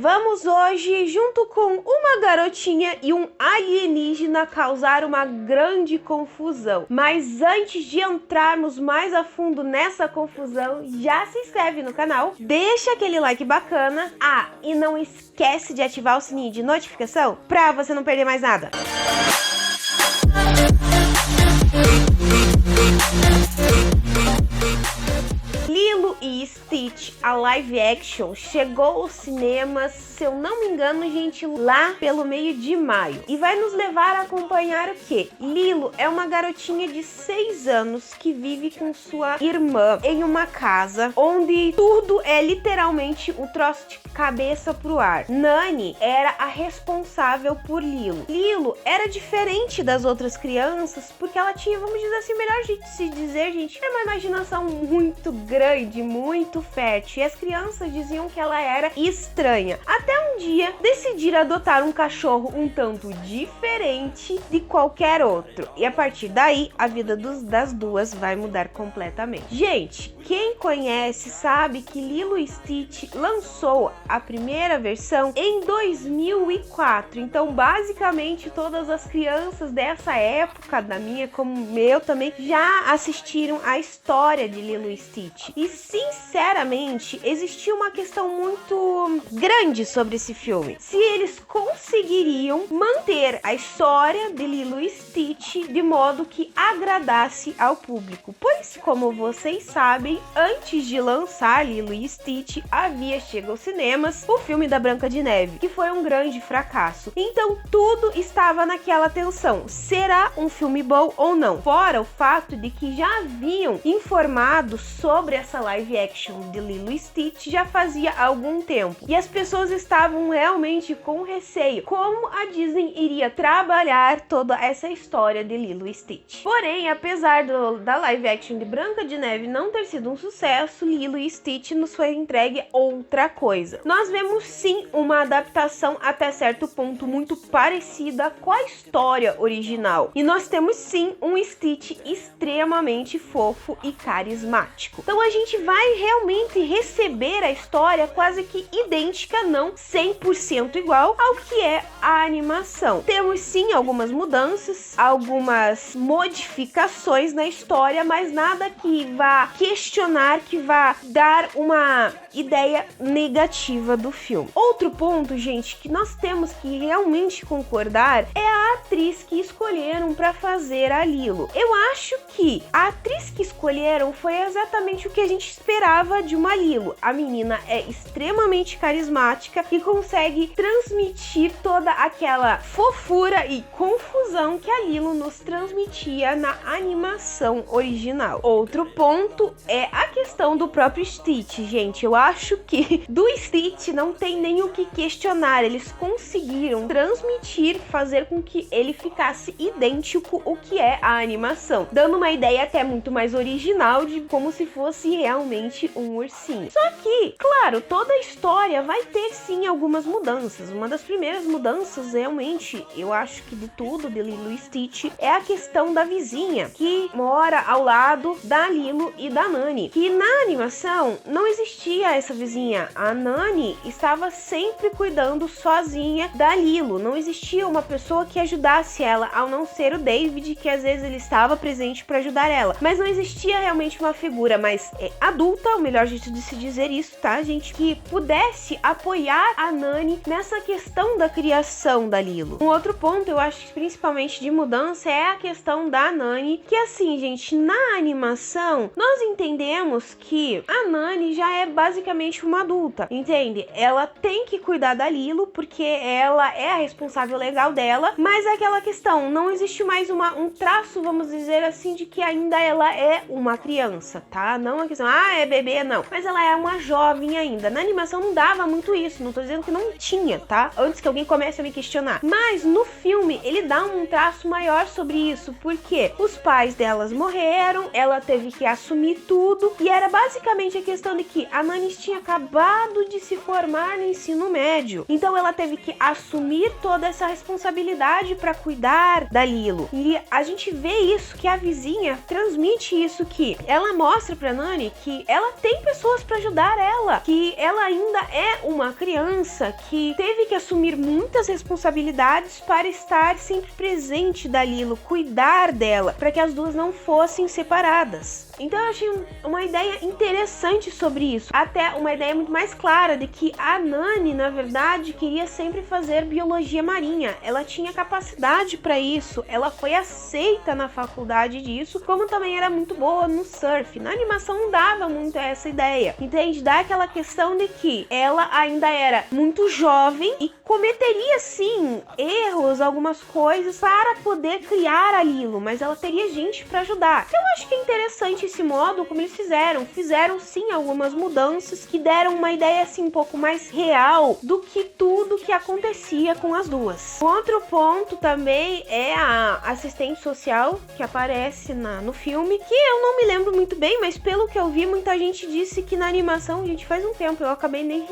Vamos hoje, junto com uma garotinha e um alienígena, causar uma grande confusão. Mas antes de entrarmos mais a fundo nessa confusão, já se inscreve no canal, deixa aquele like bacana. Ah, e não esquece de ativar o sininho de notificação pra você não perder mais nada. Lilo e Stitch, a live action, chegou aos cinemas, se eu não me engano, gente, lá pelo meio de maio. E vai nos levar a acompanhar o quê? Lilo é uma garotinha de 6 anos que vive com sua irmã em uma casa onde tudo é literalmente um troço de cabeça pro ar. Nani era a responsável por Lilo. Lilo era diferente das outras crianças porque ela tinha, vamos dizer assim, o melhor jeito de se dizer, gente, é uma imaginação muito grande, muito fértil. E as crianças diziam que ela era estranha. Até um dia decidir adotar um cachorro um tanto diferente de qualquer outro. E a partir daí, a vida das duas vai mudar completamente. Gente, quem conhece sabe que Lilo e Stitch lançou a primeira versão em 2004. Então, basicamente, todas as crianças dessa época, da minha como eu também, já assistiram a história de Lilo e Stitch. E, sinceramente, existia uma questão muito grande sobre esse filme. Se eles conseguiriam manter a história de Lilo e Stitch de modo que agradasse ao público. Pois, como vocês sabem, antes de lançar Lilo e Stitch, havia chegado aos cinemas o filme da Branca de Neve, que foi um grande fracasso. Então, tudo estava naquela tensão. Será um filme bom ou não? Fora o fato de que já haviam informado sobre essa live action de Lilo e Stitch já fazia algum tempo. E as pessoas estavam realmente com receio como a Disney iria trabalhar toda essa história de Lilo e Stitch. Porém, apesar da live action de Branca de Neve não ter sido um sucesso, Lilo e Stitch nos foi entregue outra coisa. Nós vemos sim uma adaptação até certo ponto muito parecida com a história original. E nós temos sim um Stitch extremamente fofo e carismático. Então a gente vai realmente receber a história quase que idêntica, não 100% igual ao que é a animação. Temos sim algumas mudanças, algumas modificações na história, mas nada que vá questionar, que vá dar uma ideia negativa do filme. Outro ponto, gente, que nós temos que realmente concordar é a atriz que escolheram para fazer a Lilo. Eu acho que a atriz que escolheram foi exatamente o que a gente esperava de uma Lilo. A menina é extremamente carismática e consegue transmitir toda aquela fofura e confusão que a Lilo nos transmitia na animação original. Outro ponto é a questão do próprio Stitch, gente. Eu acho que do Stitch não tem nem o que questionar. Eles conseguiram transmitir, fazer com que ele ficasse idêntico ao que é a animação, dando uma ideia até muito mais original de como se fosse realmente um ursinho. Só que, claro, toda a história vai ter sim algumas mudanças. Uma das primeiras mudanças, realmente, eu acho que de tudo de Lilo e Stitch, é a questão da vizinha que mora ao lado da Lilo e da Nani. Que na animação não existia essa vizinha. A Nani estava sempre cuidando sozinha da Lilo. Não existia uma pessoa que ajudasse ela, ao não ser o David, que às vezes ele estava presente para ajudar ela. Mas não existia realmente uma figura mais adulta, o melhor jeito de se dizer isso, tá, gente? Que pudesse apoiar a Nani nessa questão da criação da Lilo. Um outro ponto, eu acho que principalmente de mudança, é a questão da Nani, que assim, gente, na animação, nós entendemos que a Nani já é basicamente uma adulta, entende? Ela tem que cuidar da Lilo, porque ela é a responsável legal dela, mas é aquela questão, não existe mais um traço, vamos dizer assim, de que ainda ela é uma criança, tá? Não a questão, é bebê, não. Mas ela é uma jovem ainda. Na animação não dava muito isso, não tô dizendo que não tinha, tá? Antes que alguém comece a me questionar. Mas no filme, ele dá um traço maior sobre isso, porque os pais delas morreram, ela teve que assumir tudo, e era basicamente a questão de que a Nani tinha acabado de se formar no ensino médio. Então ela teve que assumir toda essa responsabilidade para cuidar da Lilo. E a gente vê isso, que a vizinha transmite isso, que ela mostra pra Nani que ela tem pessoas para ajudar ela, que ela ainda é uma criança criança que teve que assumir muitas responsabilidades para estar sempre presente da Lilo, cuidar dela, para que as duas não fossem separadas. Então eu achei uma ideia interessante sobre isso. Até uma ideia muito mais clara de que a Nani, na verdade, queria sempre fazer biologia marinha. Ela tinha capacidade para isso. Ela foi aceita na faculdade disso, como também era muito boa no surf. Na animação não dava muito essa ideia. Entende? Dá aquela questão de que ela ainda era muito jovem e cometeria, sim, erros, algumas coisas para poder criar a Lilo, mas ela teria gente para ajudar. Então eu acho que é interessante esse modo como eles fizeram sim algumas mudanças que deram uma ideia assim um pouco mais real do que tudo que acontecia com as duas. Outro ponto também é a assistente social que aparece no filme, que eu não me lembro muito bem, mas pelo que eu vi, muita gente disse que na animação, gente, faz um tempo, eu acabei nem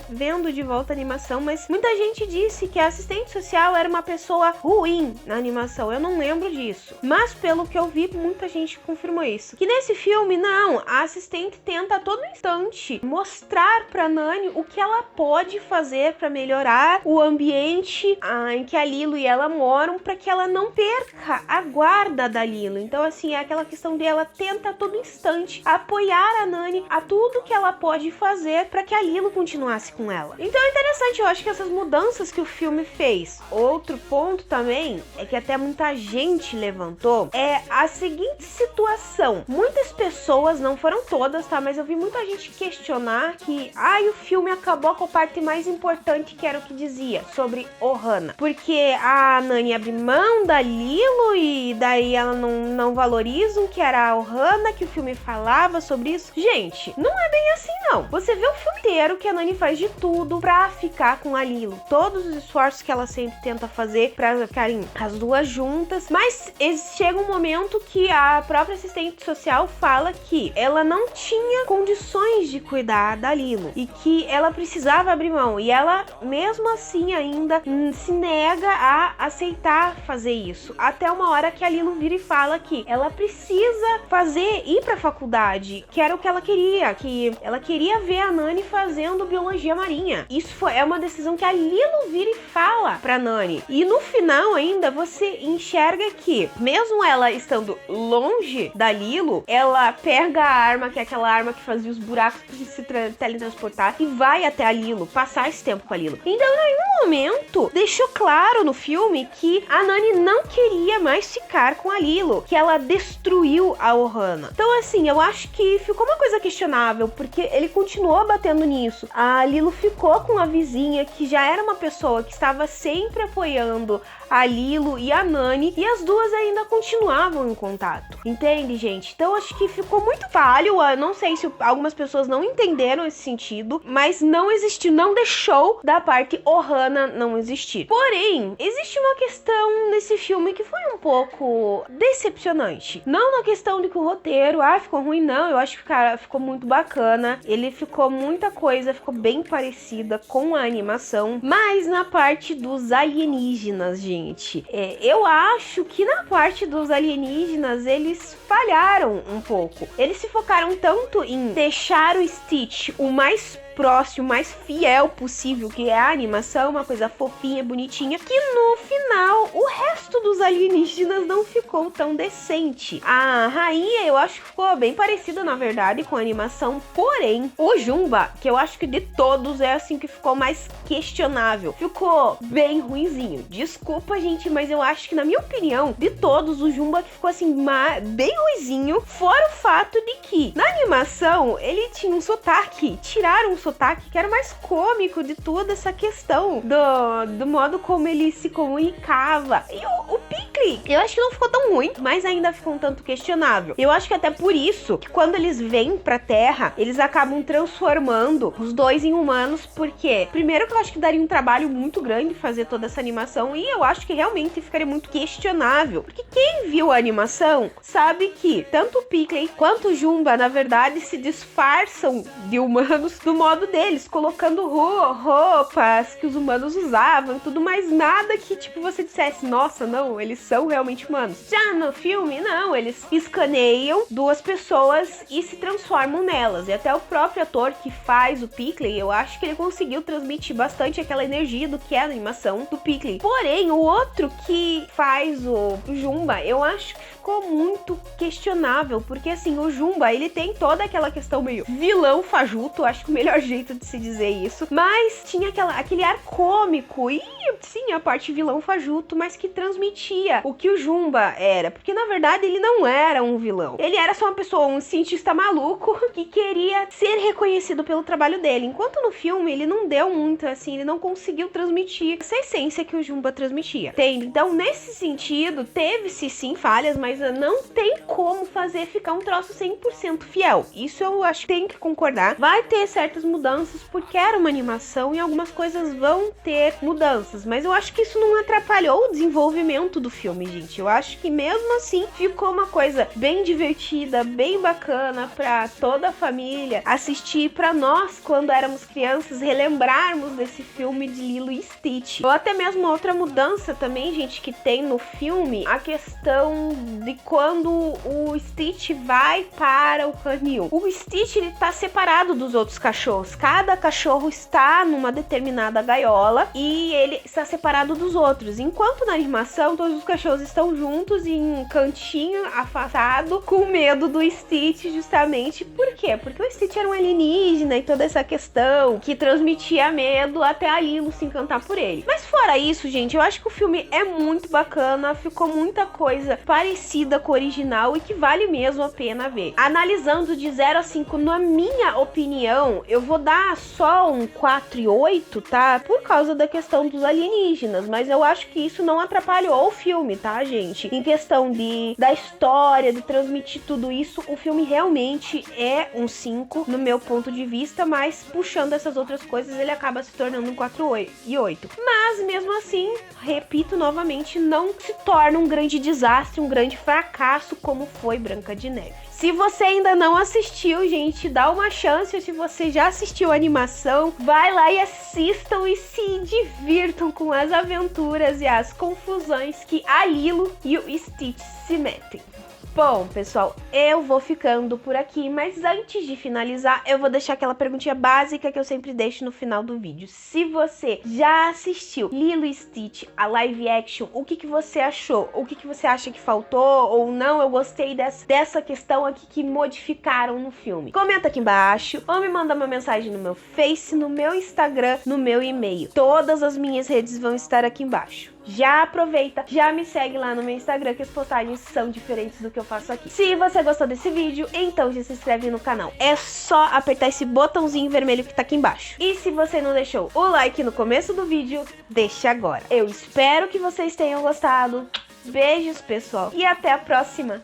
vendo de volta a animação, mas muita gente disse que a assistente social era uma pessoa ruim na animação. Eu não lembro disso, mas pelo que eu vi, muita gente confirmou isso. Que nesse filme, não, a assistente tenta a todo instante mostrar pra Nani o que ela pode fazer pra melhorar o ambiente em que a Lilo e ela moram, pra que ela não perca a guarda da Lilo. Então, assim, é aquela questão de ela tenta a todo instante apoiar a Nani a tudo que ela pode fazer pra que a Lilo continuasse com ela. Então é interessante, eu acho que essas mudanças que o filme fez. Outro ponto também é que até muita gente levantou é a seguinte situação. Muitas pessoas, não foram todas, tá? Mas eu vi muita gente questionar que o filme acabou com a parte mais importante, que era o que dizia sobre Ohana. Porque a Nani abre mão da Lilo e daí ela não valorizam que era a Ohana, que o filme falava sobre isso. Gente, não é bem assim não. Você vê o filme inteiro que a Nani faz de tudo pra ficar com a Lilo. Todos os esforços que ela sempre tenta fazer pra ficarem as duas juntas. Mas chega um momento que a própria assistente social fala que ela não tinha condições de cuidar da Lilo e que ela precisava abrir mão. E ela, mesmo assim, ainda se nega a aceitar fazer isso. Até uma hora que a Lilo vira e fala que ela precisa ir pra faculdade, que era o que ela queria, que ela queria ver a Nani fazendo biologia marinha. Isso é uma decisão que a Lilo vira e fala pra Nani. E no final ainda você enxerga que, mesmo ela estando longe da Lilo, ela pega a arma, que é aquela arma que fazia os buracos pra se teletransportar, e vai até a Lilo, passar esse tempo com a Lilo. Então, em nenhum momento, deixou claro no filme que a Nani não queria mais ficar com a Lilo, que ela destruiu a Ohana. Então, assim, eu acho que ficou uma coisa questionável, porque ele continuou batendo nisso. A Lilo ficou com a vizinha, que já era uma pessoa que estava sempre apoiando a Lilo e a Nani, e as duas ainda continuavam em contato. Entende, gente? Então, acho que ficou muito falho. Eu não sei se algumas pessoas não entenderam esse sentido, mas não existiu, não deixou da parte Ohana não existir. Porém, existe uma questão nesse filme que foi um pouco decepcionante. Não na questão de que o roteiro, ficou ruim, não. Eu acho que, cara, ficou muito bacana. Ele ficou muita coisa, ficou bem parecida com a animação, mas na parte dos alienígenas, gente, eu acho que na parte dos alienígenas eles falharam um pouco. Eles se focaram tanto em deixar o Stitch o mais próximo, mais fiel possível, que é a animação, uma coisa fofinha, bonitinha, que no final o resto dos alienígenas não ficou tão decente. A rainha eu acho que ficou bem parecida, na verdade, com a animação, porém o Jumba, que eu acho que de todos é assim que ficou mais questionável, ficou bem ruinzinho. Desculpa, gente, mas eu acho que, na minha opinião, de todos, o Jumba que ficou assim bem ruinzinho, fora o fato de que na animação ele tinha um sotaque, tiraram um sotaque que era o mais cômico de toda essa questão do modo como ele se comunicava. E o Pickle, eu acho que não ficou tão ruim, mas ainda ficou um tanto questionável. Eu acho que até por isso que quando eles vêm pra Terra, eles acabam transformando os dois em humanos, porque primeiro que eu acho que daria um trabalho muito grande fazer toda essa animação, e eu acho que realmente ficaria muito questionável, porque quem viu a animação sabe que tanto o Pickle quanto o Jumba, na verdade, se disfarçam de humanos do modo deles, colocando roupas que os humanos usavam e tudo, mais nada que, tipo, você dissesse, nossa, não, eles são realmente humanos. Já no filme, não, eles escaneiam duas pessoas e se transformam nelas. E até o próprio ator que faz o Pickles, eu acho que ele conseguiu transmitir bastante aquela energia do que é a animação do Pickles. Porém, o outro que faz o Jumba, eu acho que ficou muito questionável, porque assim, o Jumba, ele tem toda aquela questão meio vilão fajuto, acho que o melhor jeito de se dizer isso, mas tinha aquele ar cômico e sim, a parte vilão fajuto, mas que transmitia o que o Jumba era, porque na verdade ele não era um vilão, ele era só uma pessoa, um cientista maluco que queria ser reconhecido pelo trabalho dele, enquanto no filme ele não deu muito assim, ele não conseguiu transmitir essa essência que o Jumba transmitia, entende? Então nesse sentido, teve-se sim falhas, mas não tem como fazer ficar um troço 100% fiel, isso eu acho que tem que concordar, vai ter certas mudanças porque era uma animação e algumas coisas vão ter mudanças, mas eu acho que isso não atrapalhou o desenvolvimento do filme, gente. Eu acho que mesmo assim ficou uma coisa bem divertida, bem bacana pra toda a família assistir, pra nós, quando éramos crianças, relembrarmos desse filme de Lilo e Stitch. Ou até mesmo outra mudança também, gente, que tem no filme, a questão de quando o Stitch vai para o canil. O Stitch, ele tá separado dos outros cachorros. Cada cachorro está numa determinada gaiola e ele está separado dos outros. Enquanto na animação, todos os cachorros estão juntos em um cantinho afastado, com medo do Stitch, justamente. Por quê? Porque o Stitch era um alienígena e toda essa questão que transmitia medo até a Lilo se encantar por ele. Mas fora isso, gente, eu acho que o filme é muito bacana, ficou muita coisa parecida com o original e que vale mesmo a pena ver. Analisando de 0 a 5, na minha opinião, eu vou dar só um 4,8, tá? Por causa da questão dos alienígenas, mas eu acho que isso não atrapalhou o filme, tá, gente? Em questão da história, de transmitir tudo isso, o filme realmente é um 5, no meu ponto de vista, mas puxando essas outras coisas, ele acaba se tornando um 4,8. Mas, mesmo assim, repito novamente, não se torna um grande desastre, um grande fracasso como foi Branca de Neve. Se você ainda não assistiu, gente, dá uma chance. Se você já assistiu a animação, vai lá e assistam e se divirtam com as aventuras e as confusões que a Lilo e o Stitch se metem. Bom, pessoal, eu vou ficando por aqui, mas antes de finalizar, eu vou deixar aquela perguntinha básica que eu sempre deixo no final do vídeo. Se você já assistiu Lilo e Stitch, a live action, o que você achou? O que você acha que faltou ou não? Eu gostei dessa questão aqui que modificaram no filme. Comenta aqui embaixo ou me manda uma mensagem no meu Face, no meu Instagram, no meu e-mail. Todas as minhas redes vão estar aqui embaixo. Já aproveita, já me segue lá no meu Instagram, que as postagens são diferentes do que eu faço aqui. Se você gostou desse vídeo, então já se inscreve no canal. É só apertar esse botãozinho vermelho que tá aqui embaixo. E se você não deixou o like no começo do vídeo, deixa agora. Eu espero que vocês tenham gostado. Beijos, pessoal, e até a próxima!